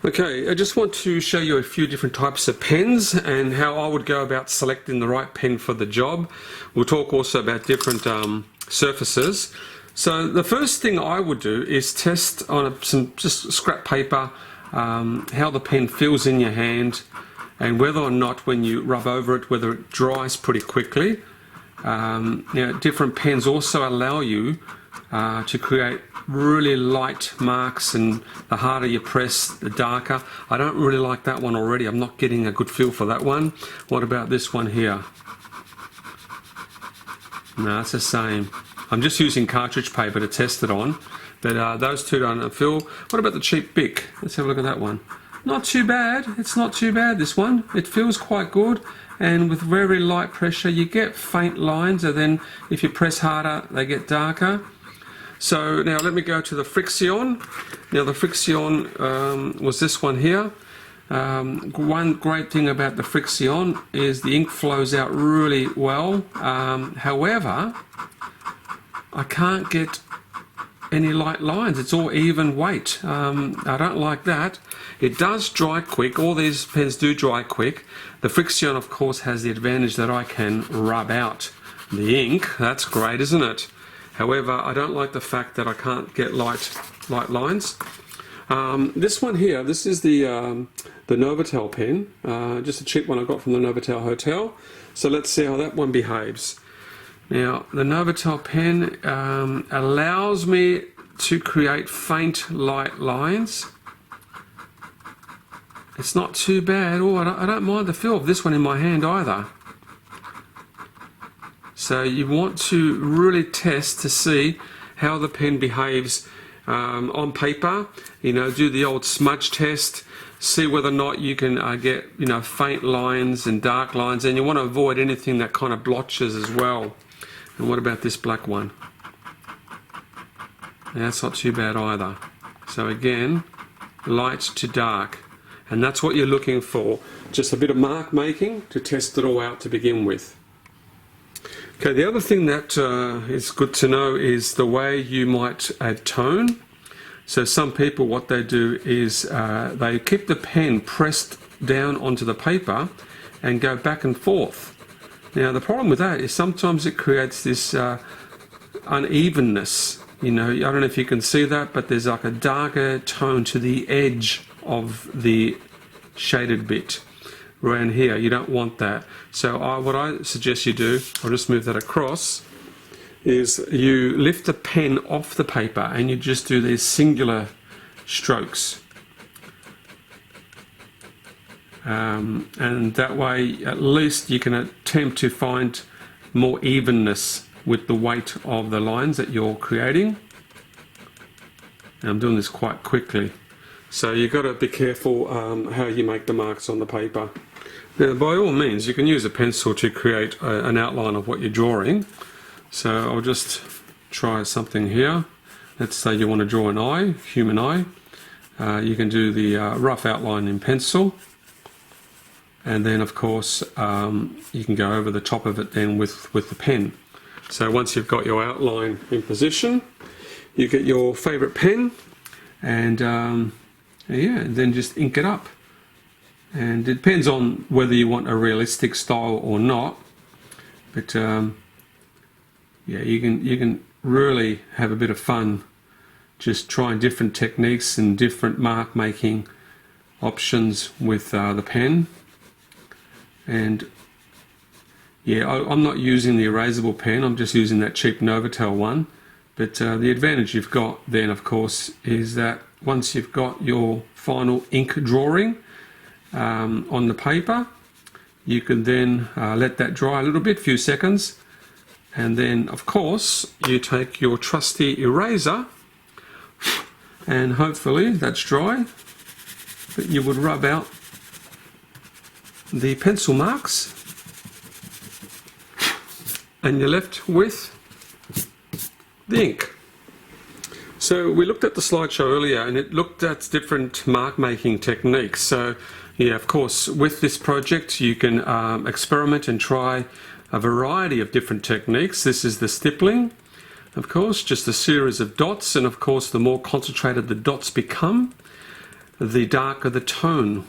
Okay, I just want to show you a few different types of pens and how I would go about selecting the right pen for the job. We'll talk also about different surfaces. So the first thing I would do is test on some just scrap paper how the pen feels in your hand and whether or not when you rub over it, whether it dries pretty quickly. Different pens also allow you to create really light marks, and the harder you press, the darker. I don't really like that one already. I'm not getting a good feel for that one. What about this one here? No, it's the same. I'm just using cartridge paper to test it on, but those two don't feel. What about the cheap Bic? Let's have a look at that one. Not too bad. It's not too bad, this one. It feels quite good, and with very light pressure you get faint lines, and then if you press harder they get darker. So now let me go to the Frixion. Now the Frixion was this one here. One great thing about the Frixion is the ink flows out really well. However, I can't get any light lines. It's all even weight. I don't like that. It does dry quick. All these pens do dry quick. The Frixion, of course, has the advantage that I can rub out the ink. That's great, isn't it? However, I don't like the fact that I can't get light lines. This one here, this is the Novotel pen, just a cheap one I got from the Novotel Hotel. So let's see how that one behaves. Now, the Novotel pen allows me to create faint light lines. It's not too bad. Oh, I don't mind the feel of this one in my hand either. So you want to really test to see how the pen behaves on paper. Do the old smudge test, see whether or not you can get faint lines and dark lines, and you want to avoid anything that kind of blotches as well. And what about this black one? That's not too bad either. So again, light to dark, and that's what you're looking for. Just a bit of mark making to test it all out to begin with. Okay, the other thing that is good to know is the way you might add tone. So some people, what they do is they keep the pen pressed down onto the paper and go back and forth. Now the problem with that is sometimes it creates this unevenness. I don't know if you can see that, but there's like a darker tone to the edge of the shaded bit. Around here, you don't want that. So what I suggest you do, I'll just move that across, is you lift the pen off the paper and you just do these singular strokes. And that way at least you can attempt to find more evenness with the weight of the lines that you're creating. And I'm doing this quite quickly. So you've got to be careful how you make the marks on the paper. Now, by all means, you can use a pencil to create an outline of what you're drawing. So I'll just try something here. Let's say you want to draw an eye, human eye. You can do the rough outline in pencil. And then, of course, you can go over the top of it then with the pen. So once you've got your outline in position, you get your favourite pen and then just ink it up. And it depends on whether you want a realistic style or not, but you can really have a bit of fun just trying different techniques and different mark making options with the pen. And I'm not using the erasable pen, I'm just using that cheap Novotel one. But the advantage you've got then, of course, is that once you've got your final ink drawing on the paper, you can then let that dry a little bit, few seconds, and then of course you take your trusty eraser and hopefully that's dry, but you would rub out the pencil marks and you're left with the ink. So we looked at the slideshow earlier and it looked at different mark making techniques. So yeah, of course, with this project you can experiment and try a variety of different techniques. This is the stippling, of course, just a series of dots, and of course the more concentrated the dots become, the darker the tone.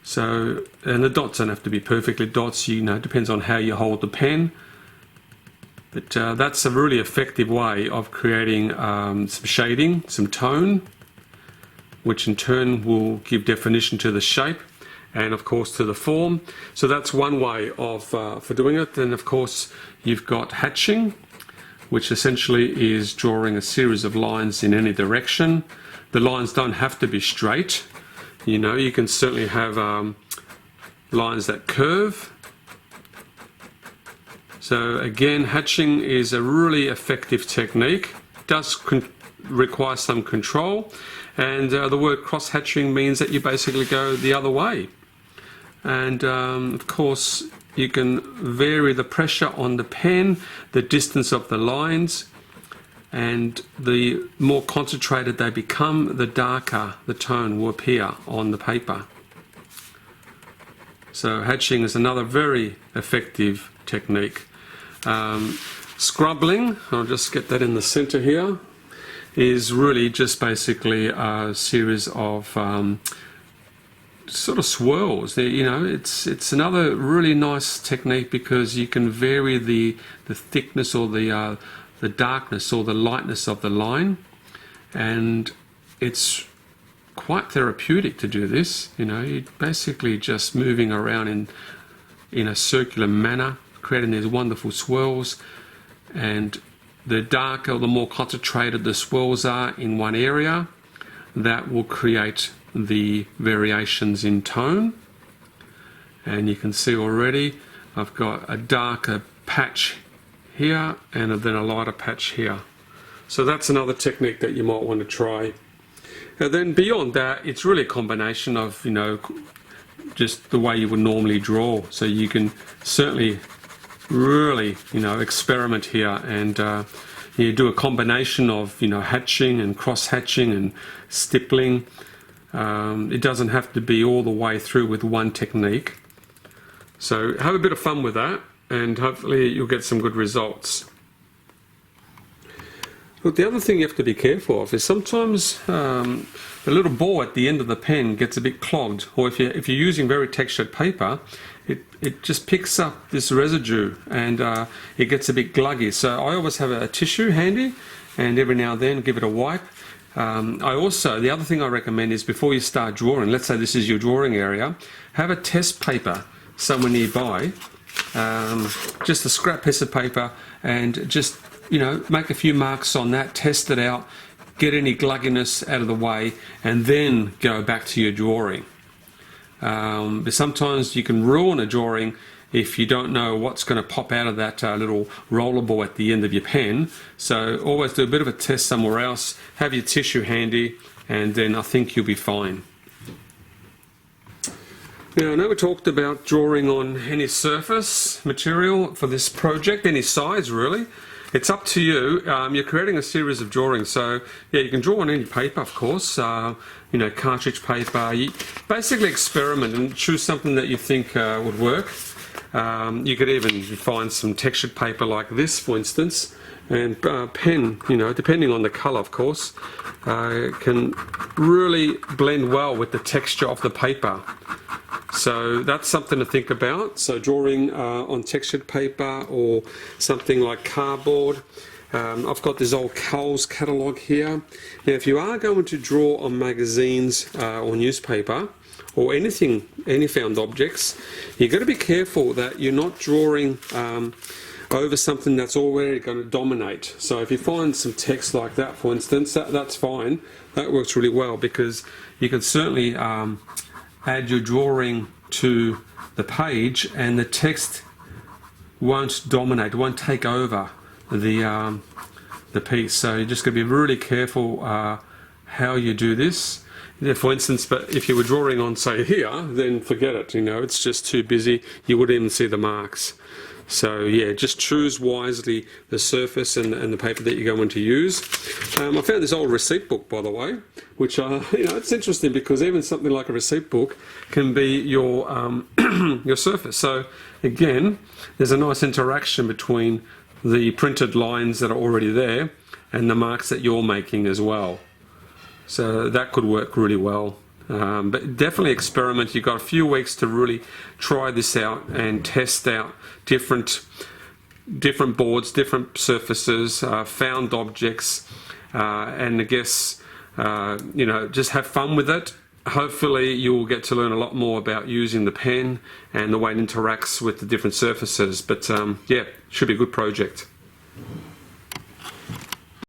So, and the dots don't have to be perfectly dots, you know, it depends on how you hold the pen. But that's a really effective way of creating some shading, some tone, which in turn will give definition to the shape and of course to the form. So that's one way of for doing it. Then of course you've got hatching, which essentially is drawing a series of lines in any direction. The lines don't have to be straight. You know, you can certainly have lines that curve. So again, hatching is a really effective technique. It does require some control, and the word cross-hatching means that you basically go the other way. And of course, you can vary the pressure on the pen, the distance of the lines, and the more concentrated they become, the darker the tone will appear on the paper. So hatching is another very effective technique. Scrubbling, I'll just get that in the center here, is really just basically a series of sort of swirls. You know, it's another really nice technique because you can vary the thickness or the darkness or the lightness of the line, and it's quite therapeutic to do this. You know, you're basically just moving around in a circular manner, creating these wonderful swirls, and the darker or the more concentrated the swirls are in one area, that will create the variations in tone. And you can see already I've got a darker patch here and then a lighter patch here. So that's another technique that you might want to try. And then beyond that, it's really a combination of, you know, just the way you would normally draw. So you can certainly really, you know, experiment here and you do a combination of, you know, hatching and cross-hatching and stippling. It doesn't have to be all the way through with one technique. So have a bit of fun with that, and hopefully you'll get some good results. Look, the other thing you have to be careful of is sometimes the little ball at the end of the pen gets a bit clogged, or if you're using very textured paper, it just picks up this residue and it gets a bit gluggy. So I always have a tissue handy, and every now and then give it a wipe. The other thing I recommend is before you start drawing, let's say this is your drawing area, have a test paper somewhere nearby, just a scrap piece of paper, and just, you know, make a few marks on that, test it out, get any glugginess out of the way, and then go back to your drawing. But sometimes you can ruin a drawing if you don't know what's going to pop out of that little roller ball at the end of your pen. So always do a bit of a test somewhere else, have your tissue handy, and then I think you'll be fine. Now, I know we talked about drawing on any surface material for this project, any size really. It's up to you. You're creating a series of drawings, so yeah, you can draw on any paper, of course. You know, cartridge paper. You basically experiment and choose something that you think would work. You could even find some textured paper like this, for instance, and pen, you know, depending on the colour, of course, can really blend well with the texture of the paper. So that's something to think about. So drawing on textured paper or something like cardboard. I've got this old Coles catalogue here. Now, if you are going to draw on magazines or newspaper, or anything, any found objects, you've got to be careful that you're not drawing over something that's already going to dominate. So if you find some text like that, for instance, that's fine. That works really well because you can certainly add your drawing to the page and the text won't dominate, won't take over the piece. So you're just going to be really careful how you do this. Yeah, for instance, but if you were drawing on, say, here, then forget it, you know, it's just too busy, you wouldn't even see the marks. So yeah, just choose wisely the surface and the paper that you're going to use. I found this old receipt book, by the way, which, you know, it's interesting because even something like a receipt book can be your, your surface. So again, there's a nice interaction between the printed lines that are already there and the marks that you're making as well. So that could work really well. But definitely experiment. You've got a few weeks to really try this out and test out different boards, different surfaces, found objects, and I guess just have fun with it. Hopefully you'll get to learn a lot more about using the pen and the way it interacts with the different surfaces. But yeah, should be a good project.